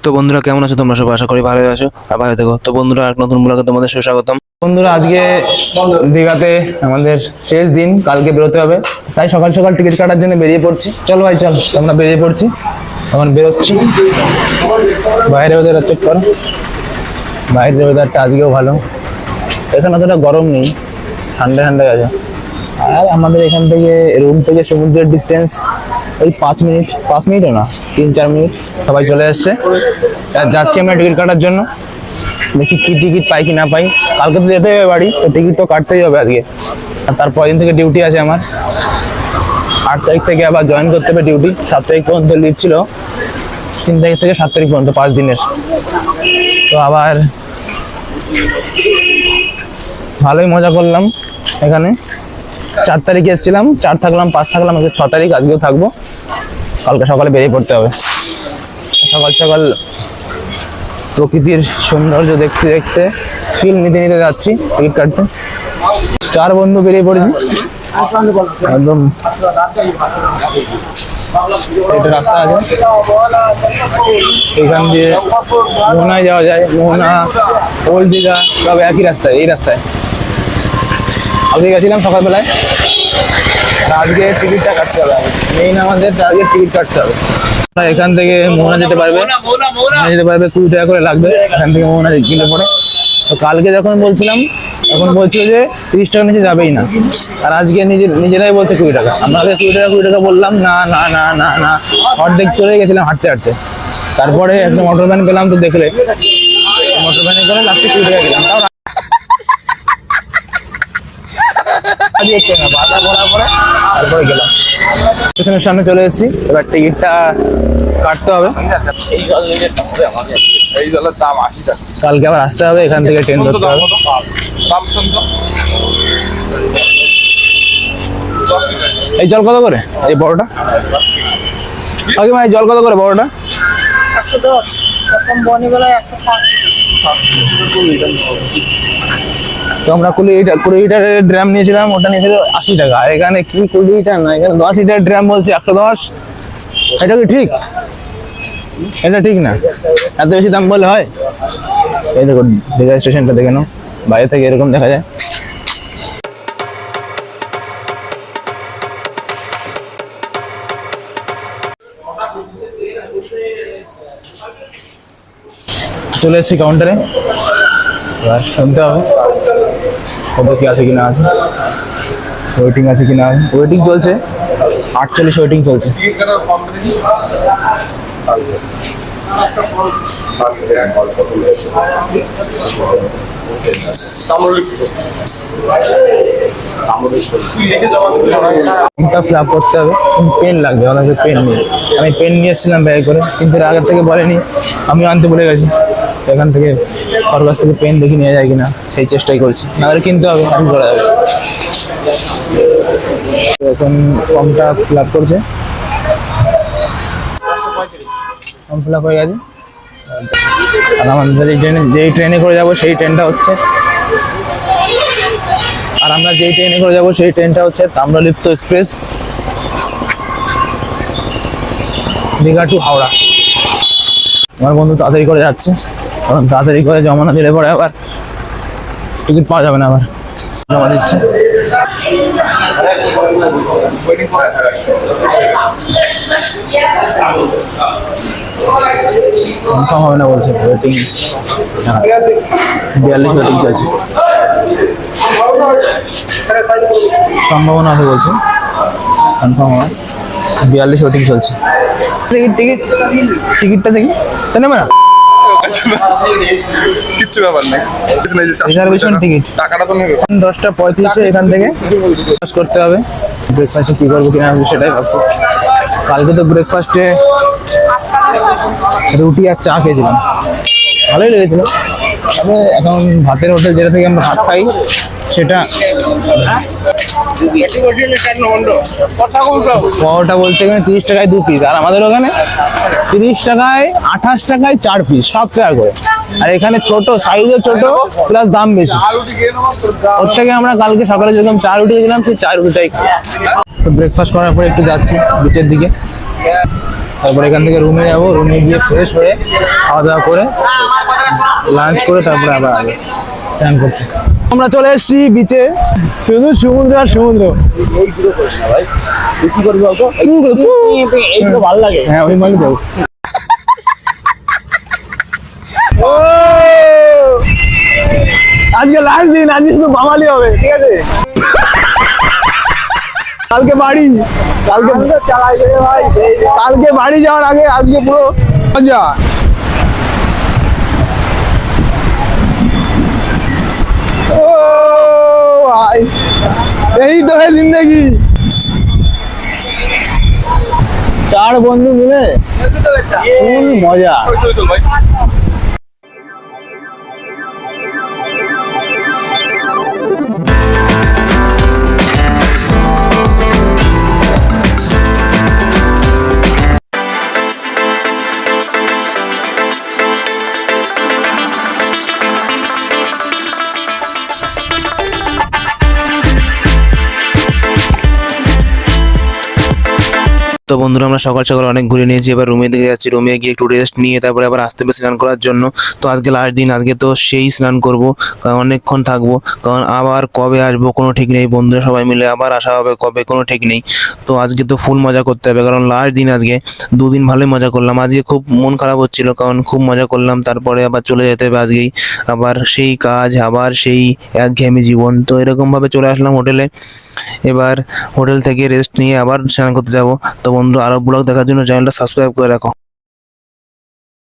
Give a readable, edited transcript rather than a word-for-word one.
তো বন্ধুরা কেমন আছো তোমরা? সবাই আশা করি ভালো আছো আর ভালো থেকো। তো বন্ধুরা এক নতুন ব্লগে তোমাদের সুস্বাগতম। বন্ধুরা আজকে দীঘাতে আমাদের শেষ দিন, কালকে বেরোতে হবে, তাই সকাল সকাল টিকিট কাটার জন্য বেরিয়ে পড়ছি। চলো ভাই চল, আমরা বেরিয়ে পড়ছি, এখন বেরোচ্ছি। বাইরে ওদের চেক করো, বাইরের ওয়েদারটা আজকেও ভালো, এখানে অতটা গরম নেই, ঠান্ডা ঠান্ডা আছে। আর আমাদের এখান থেকে রুম থেকে সমুদ্রের ডিস্টেন্স ওই 5 মিনিটও না, 3-4 মিনিট। সবাই চলে আসছে, যাচ্ছি আমরা টিকিট কাটার জন্য। দেখি কি টিকিট পাই কি না পাই। কালকে তো যেতে হবে বাড়ি, তো টিকিট তো কাটতেই হবে আজকে। আর তারপর দিন থেকে ডিউটি আছে আমার, 8 তারিখ থেকে আবার জয়েন করতে হবে ডিউটি। 7 তারিখ পর্যন্ত লিভ ছিল, 3 তারিখ থেকে 7 তারিখ পর্যন্ত 5 দিনের। তো আবার ভালোই মজা করলাম এখানে। 4 তারিখে এসেছিলাম, 4 থাকলাম, 5 থাকলাম, আজকে 6 তারিখ, আজকেও থাকবো। কালকে সকালে বেরিয়ে পড়তে হবে। সকাল সকাল প্রকৃতির সৌন্দর্য দেখতে দেখতে ফিল নিতে নিতে যাচ্ছি টিকিট কাটতে। 4 বন্ধু বেরিয়ে পড়েছি একদম। এটা রাস্তা আছে, এখান দিয়ে মোহনায় যাওয়া যায়। মোহনা, ওল্ড দীঘা সব একই রাস্তায়, এই রাস্তায়। আজকে গেছিলাম সকালবেলায়, আজকে টিকিটটা কাটতে হবে। মেইন আমাদের আজকে টিকিট কাটতে হবে। এখান থেকে মোহনা যেতে পারবে, 20 টাকা করে লাগবে এখান থেকে মোহনা গেলে পরে। তো কালকে যখন বলছিলাম তখন বলছিল যে 30 টাকা নিচে যাবেই না, আর আজকে নিজেরাই বলছে 20 টাকা। আমাদের 20 টাকা বললাম, না না না না না, অর্ধেক চলে গেছিলাম হাঁটতে হাঁটতে। তারপরে একটা মোটর ভ্যান পেলাম, তো দেখলে মোটর ভ্যানে করে লাস্টে 20 টাকা গেলাম। তাও বাধা করার পরে তারপরে গেলাম। স্টেশনের সামনে চলে এসেছি, এবার টিকিটটা কাটতে হবে। এই জলের দাম 80 টাকা। কালকে আবার আসতে হবে, এখান থেকে ট্রেন ধরতে হবে। এই জল কত করে, এই বড়টা? আগে ভাই জল কত করে বড়টা? 110, প্রথম বনিবেলায় 160। তো আমরা 20 লিটারের ড্রাম নিয়েছিলাম, ওটা নিয়েছিল 80 টাকা। আর এখানে কি 20 লিটার না, এখানে 10 লিটার ড্রাম বলছে 110। এটা কি ঠিক? এটা ঠিক না, এত বেশি দাম বলে হয়? এই দেখো দীঘা স্টেশনটা দেখে নাও, বাইরে থেকে এরকম দেখা যায়। চলে এসেছি কাউন্টারে, এবার শুনতে হবে কত কি আছে কিনা আছে, ওয়েটিং আছে কিনা আছে। ওয়েটিং চলছে 48 ওয়েটিং চলছে। ফ্ল্যাপ করতে হবে, পেন লাগবে, অনেকে পেন নিয়ে। আমি পেন নিয়ে এসেছিলাম ব্যাগ করে, কিন্তু আগের থেকে বলেনি, আমি আনতে ভুলে গেছি। এখান থেকে ওর কাছ থেকে পেন দেখি নিয়ে যায় কিনা, সেই চেষ্টাই করছি। নাহলে কিনতে হবে, আমি করা যাবে। এখন ফর্মটা ফিল আপ করছে, ফর্ম ফিল আপ হয়ে গেছে। আর আমাদের যেই ট্রেনে করে যাবো সেই ট্রেনটা হচ্ছে, আর আমরা যেই ট্রেনে করে যাবো সেই ট্রেনটা হচ্ছে তাম্রলিপ্ত এক্সপ্রেস, দীঘা টু হাওড়া। আমার বন্ধু তাড়াতাড়ি করে যাচ্ছে, কারণ তাড়াতাড়ি করে জমা না দিলে পরে আবার টিকিট পাওয়া যাবে না। আবার জমা দিচ্ছে। কনফার্ম হবে না বলছে, ওয়েটিং 42 ওয়েটিং চলছে, সম্ভাবনা আছে বলছে, কনফার্ম হবে। 42 ওয়েটিং চলছে। টিকিটটা দেখি, তাই নেবে না? কিচ্ছু ব্যাপার নেই, রিজার্ভেশন টিকিট। টাকাটা তো নেবে। 10:35 এখান থেকে করতে হবে। ব্রেকফাস্টে কি করবো কিনা আমি সেটাই ভাবছি। কালকে তো ব্রেকফাস্টে রুটি আর চা খেয়েছিলাম, ভালোই লেগেছিল। তবে এখন ভাতের হোটেল যেটা থেকে আমরা ভাত খাই সেটা পরোটা বলছে এখানে 30 টাকায় 2 পিস, আর আমাদের ওখানে 30 টাকায় 28 টাকায় 4 পিস, 7 টাকা করে। আর এখানে ছোট সাইজে ছোট, প্লাস দাম বেশি। ওর থেকে আমরা কালকে সকালে যেরকম 4 রুটি খেলাম, সেই 4 রুটিটাই ব্রেকফাস্ট করার পরে একটু যাচ্ছি বিচের দিকে। তারপর এখান থেকে রুমে যাবো, রুমে গিয়ে ফ্রেশ হয়ে খাওয়া দাওয়া করে লাঞ্চ করে তারপরে আবার আসবো স্নান করতে। আমরা চলে এসেছি বিচে, শুধু সমুদ্র আর সমুদ্র। কি করবি বলতো? এইগুলো ভালো লাগে। হ্যাঁ ওই মানে দেবো। আজকে লাস্ট দিন, আজকে শুধু বাঙালি হবে, ঠিক আছে? কালকে বাড়ি, চালাই দেবে ভাই। কালকে বাড়ি যাওয়ার আগে আজকে পুরো মজা। ও ভাই, এই তো है जिंदगी। চার বন্ধু মিলে ফুল মজা। ভাই তো বন্ধুরা আমরা সকাল সকাল অনেক ঘুরে নিয়েছি, এবার রুমে দিকে যাচ্ছি। রুমে গিয়ে একটু রেস্ট নিয়ে তারপরে আবার আসতে হবে স্নান করার জন্য। তো আজকে লাস্ট দিন, আজকে তো সেই স্নান করব, কারণ অনেকক্ষণ থাকবো, কারণ আবার কবে আসবো কোনো ঠিক নেই। বন্ধুরা সবাই মিলে আবার আসা হবে কবে কোনো ঠিক নেই। তো আজকে তো ফুল মজা করতে হবে, কারণ লাস্ট দিন আজকে। দুদিন ভালোই মজা করলাম, আজকে খুব মন খারাপ হচ্ছিল কারণ খুব মজা করলাম। তারপরে আবার চলে যেতে হবে আজকেই, আবার সেই কাজ, আবার সেই একঘেয়েমি জীবন। তো এরকমভাবে চলে আসলাম হোটেলে। এবার হোটেল থেকে রেস্ট নিয়ে আবার স্নান করতে যাব। তো বন্ধু আরো ব্লগ দেখার জন্য চ্যানেলটা সাবস্ক্রাইব করে রাখো।